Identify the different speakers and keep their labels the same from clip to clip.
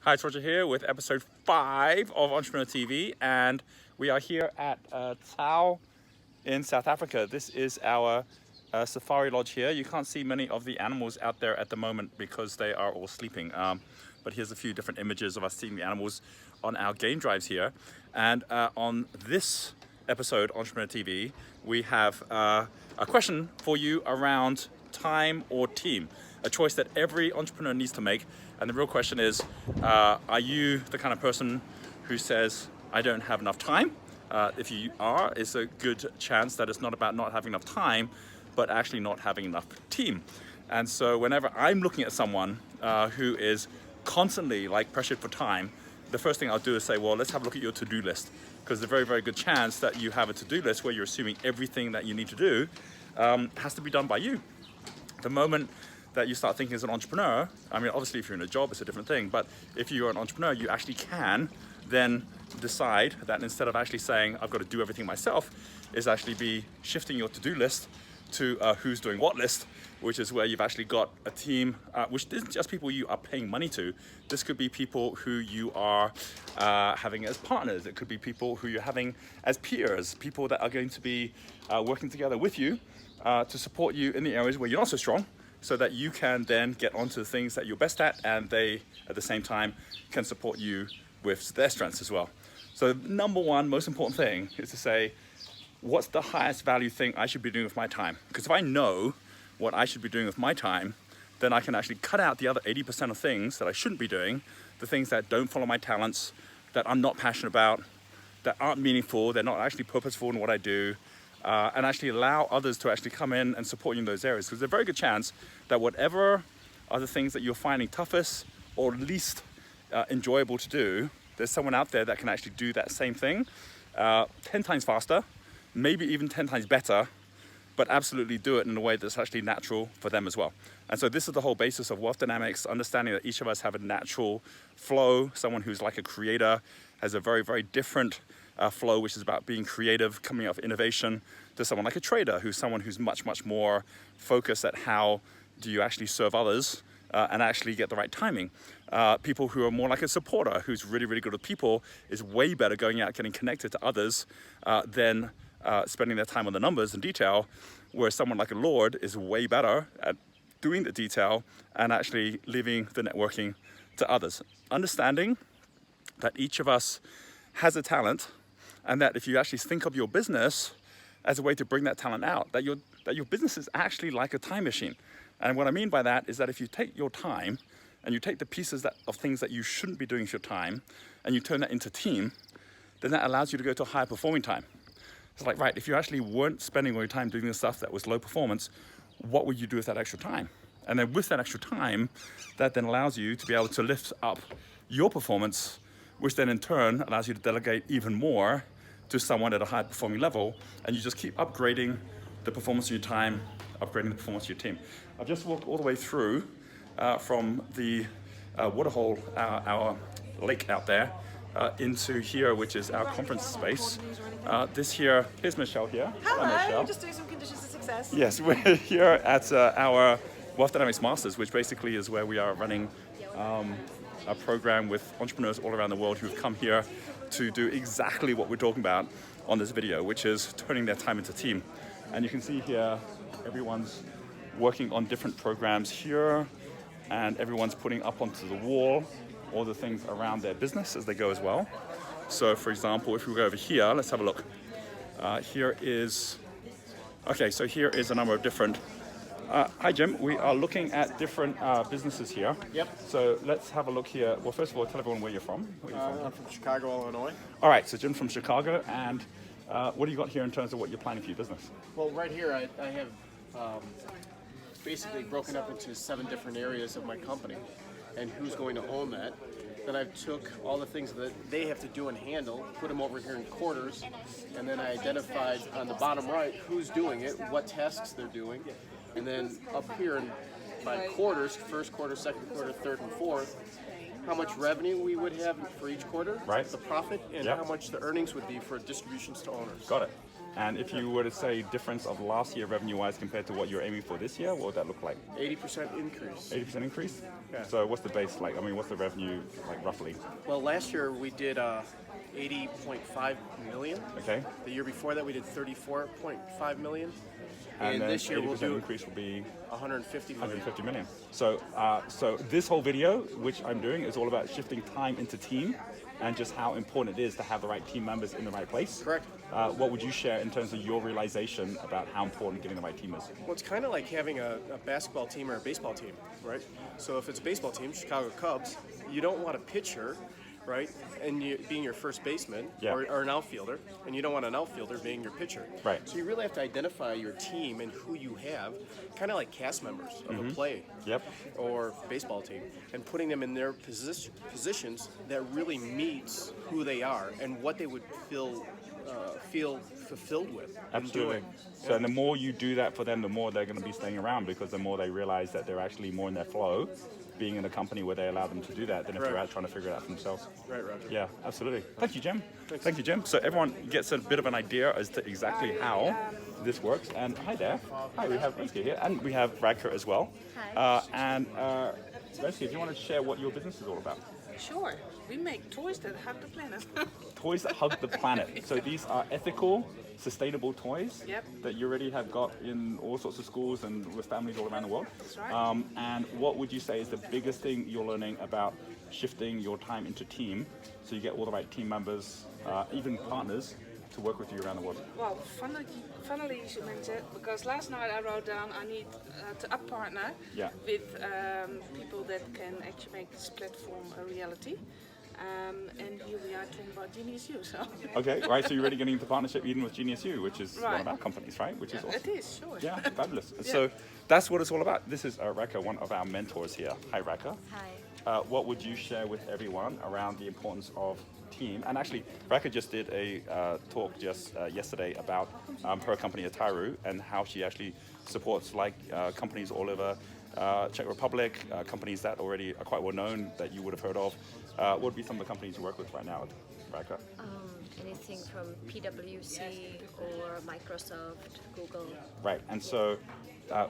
Speaker 1: Hi, it's Roger here with episode 5 of Entrepreneur TV, and we are here at Tau in South Africa. This is our safari lodge here. You can't see many of the animals out there at the moment because they are all sleeping. But here's a few different images of us seeing the animals on our game drives here. And on this episode, Entrepreneur TV, we have a question for you around time or team, a choice that every entrepreneur needs to make. And the real question is, are you the kind of person who says, I don't have enough time? If you are, it's a good chance that it's not about not having enough time, but actually not having enough team. And so whenever I'm looking at someone who is constantly like pressured for time, the first thing I'll do is say, well, let's have a look at your to-do list. Because there's a very, very good chance that you have a to-do list where you're assuming everything that you need to do has to be done by you. The moment that you start thinking as an entrepreneur, I mean, obviously if you're in a job, it's a different thing, but if you're an entrepreneur, you actually can then decide that instead of actually saying, I've got to do everything myself, is actually be shifting your to-do list to who's doing what list, which is where you've actually got a team, which isn't just people you are paying money to. This could be people who you are having as partners. It could be people who you're having as peers, people that are going to be working together with you to support you in the areas where you're not so strong, so that you can then get onto the things that you're best at, and they, at the same time, can support you with their strengths as well. So number one, most important thing is to say, what's the highest value thing I should be doing with my time? Because if I know what I should be doing with my time, then I can actually cut out the other 80% of things that I shouldn't be doing, the things that don't follow my talents, that I'm not passionate about, that aren't meaningful, they're not actually purposeful in what I do, and actually allow others to actually come in and support you in those areas. Because there's a very good chance that whatever are the things that you're finding toughest or least enjoyable to do, there's someone out there that can actually do that same thing 10 times faster, maybe even 10 times better, but absolutely do it in a way that's actually natural for them as well. And so this is the whole basis of wealth dynamics, understanding that each of us have a natural flow. Someone who's like a creator has a very, very different flow, which is about being creative, coming up with innovation, to someone like a trader, who's someone who's much, much more focused at how do you actually serve others and actually get the right timing. People who are more like a supporter, who's really, really good with people, is way better going out, getting connected to others than spending their time on the numbers and detail, whereas someone like a lord is way better at doing the detail and actually leaving the networking to others. Understanding that each of us has a talent, and that if you actually think of your business as a way to bring that talent out, that your business is actually like a time machine. And what I mean by that is that if you take your time and you take the pieces of things that you shouldn't be doing with your time and you turn that into team, then that allows you to go to a higher performing time. It's like, right, if you actually weren't spending all your time doing the stuff that was low performance, what would you do with that extra time? And then with that extra time, that then allows you to be able to lift up your performance, which then in turn allows you to delegate even more to someone at a high performing level, and you just keep upgrading the performance of your time, upgrading the performance of your team. I've just walked all the way through from the waterhole, our lake out there, into here, which is our conference space. Here's Michelle here.
Speaker 2: Hello,
Speaker 1: Michelle.
Speaker 2: just doing some conditions of success.
Speaker 1: Yes, we're here at our Wealth Dynamics Masters, which basically is where we are running a program with entrepreneurs all around the world who've come here to do exactly what we're talking about on this video, which is turning their time into team. And you can see here, everyone's working on different programs here, and everyone's putting up onto the wall all the things around their business as they go as well. So for example, if we go over here, let's have a look. Here is a number of different hi Jim, we are looking at different businesses here.
Speaker 3: Yep.
Speaker 1: So let's have a look here. Well, first of all, tell everyone where you're from.
Speaker 3: I'm from Chicago, Illinois.
Speaker 1: All right, so Jim's from Chicago, and what do you got here in terms of what you're planning for your business?
Speaker 3: Well, right here I have basically broken up into 7 different areas of my company and who's going to own that. Then I took all the things that they have to do and handle, put them over here in quarters, and then I identified on the bottom right who's doing it, what tasks they're doing, and then up here by quarters, first quarter, second quarter, third and fourth, how much revenue we would have for each quarter,
Speaker 1: right,
Speaker 3: the profit, and
Speaker 1: yep,
Speaker 3: how much the earnings would be for distributions to owners.
Speaker 1: Got it. And if you were to say difference of last year revenue-wise compared to what you're aiming for this year, what would that look like?
Speaker 3: 80% increase.
Speaker 1: 80% increase?
Speaker 3: Yeah.
Speaker 1: So what's the base like? I mean, what's the revenue like roughly?
Speaker 3: Well, last year we did 80.5 million.
Speaker 1: Okay.
Speaker 3: The year before that we did 34.5 million.
Speaker 1: And then
Speaker 3: this year we'll
Speaker 1: 80%
Speaker 3: do
Speaker 1: increase will be
Speaker 3: 150 million.
Speaker 1: 150 million. So, so this whole video, which I'm doing, is all about shifting time into team and just how important it is to have the right team members in the right place.
Speaker 3: Correct.
Speaker 1: What would you share in terms of your realization about how important getting the right team is?
Speaker 3: Well, it's kind of like having a basketball team or a baseball team, right? So if it's a baseball team, Chicago Cubs, you don't want a pitcher, right, and you being your first baseman,
Speaker 1: Yeah.
Speaker 3: or an outfielder, and you don't want an outfielder being your pitcher.
Speaker 1: Right.
Speaker 3: So you really have to identify your team and who you have, kind of like cast members of a play.
Speaker 1: Yep.
Speaker 3: Or baseball team, and putting them in their positions that really meets who they are and what they would feel fulfilled with. in
Speaker 1: Absolutely.
Speaker 3: doing.
Speaker 1: So and the more you do that for them, the more they're going to be staying around, because the more they realize that they're actually more in their flow, being in a company where they allow them to do that, than if they're
Speaker 3: Right.
Speaker 1: out trying to figure it out for themselves.
Speaker 3: Right, Roger.
Speaker 1: Yeah, absolutely. Thank you, Jim. Thank you, Jim. So everyone gets a bit of an idea as to exactly how this works. And hi there. Hi, we have Reski here, and we have Radka as well.
Speaker 2: Hi.
Speaker 1: Reski, do you want to share what your business is all about?
Speaker 2: Sure. We make toys that hug the planet.
Speaker 1: Toys that hug the planet. So these are ethical, sustainable toys
Speaker 2: Yep.
Speaker 1: that you already have got in all sorts of schools and with families all around the world.
Speaker 2: That's right.
Speaker 1: And what would you say is the biggest thing you're learning about shifting your time into team, so you get all the right team members, even partners, to work with you around the world?
Speaker 2: Well, funnily you should mention it, because last night I wrote down I need to up partner
Speaker 1: Yeah.
Speaker 2: with people that can actually make this platform a reality. And here we are talking about Genius U. So
Speaker 1: Okay, right. So you're already getting into partnership even with Genius U, which is one of
Speaker 2: Right.
Speaker 1: our companies, right? Which is awesome.
Speaker 2: it is, sure.
Speaker 1: Yeah, fabulous. So that's what it's all about. This is Raka, one of our mentors here. Hi, Raka.
Speaker 4: Hi.
Speaker 1: What would you share with everyone around the importance of team? And actually, Raka just did a talk just yesterday about her company Ataru and how she actually supports companies all over Czech Republic, companies that already are quite well known that you would have heard of. What would be some of the companies you work with right now, Raka?
Speaker 4: Anything from PwC or Microsoft, Google.
Speaker 1: Right, and so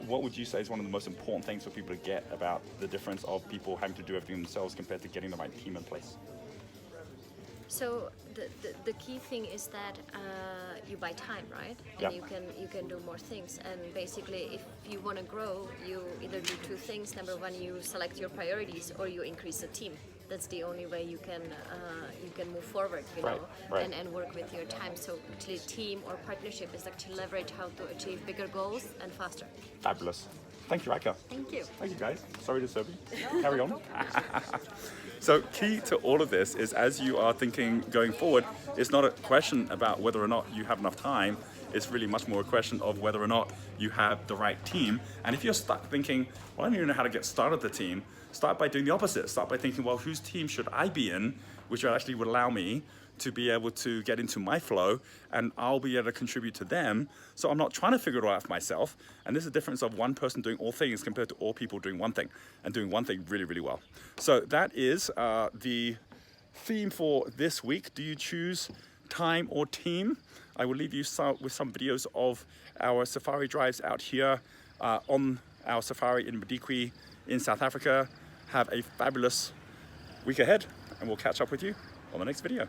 Speaker 1: what would you say is one of the most important things for people to get about the difference of people having to do everything themselves compared to getting the right team in place?
Speaker 4: So the key thing is that you buy time, right? And
Speaker 1: Yeah.
Speaker 4: you can do more things. And basically, if you want to grow, you either do two things. Number one, you select your priorities, or you increase the team. That's the only way you can move forward, you
Speaker 1: Right,
Speaker 4: know,
Speaker 1: right.
Speaker 4: and work with your time. So actually, team or partnership is actually leverage how to achieve bigger goals and faster.
Speaker 1: Fabulous. Thank you, Raka.
Speaker 4: Thank you.
Speaker 1: Thank you, guys. Sorry to serve you. Carry on. So key to all of this is, as you are thinking going forward, it's not a question about whether or not you have enough time. It's really much more a question of whether or not you have the right team. And if you're stuck thinking, well, I don't even know how to get started the team, start by doing the opposite. Start by thinking, well, whose team should I be in, which actually would allow me to be able to get into my flow, and I'll be able to contribute to them. So I'm not trying to figure it all out for myself. And there's a difference of one person doing all things compared to all people doing one thing, and doing one thing really, really well. So that is the theme for this week. Do you choose time or team? I will leave you with some videos of our safari drives out here on our safari in Madikwe in South Africa. Have a fabulous week ahead, and we'll catch up with you on the next video.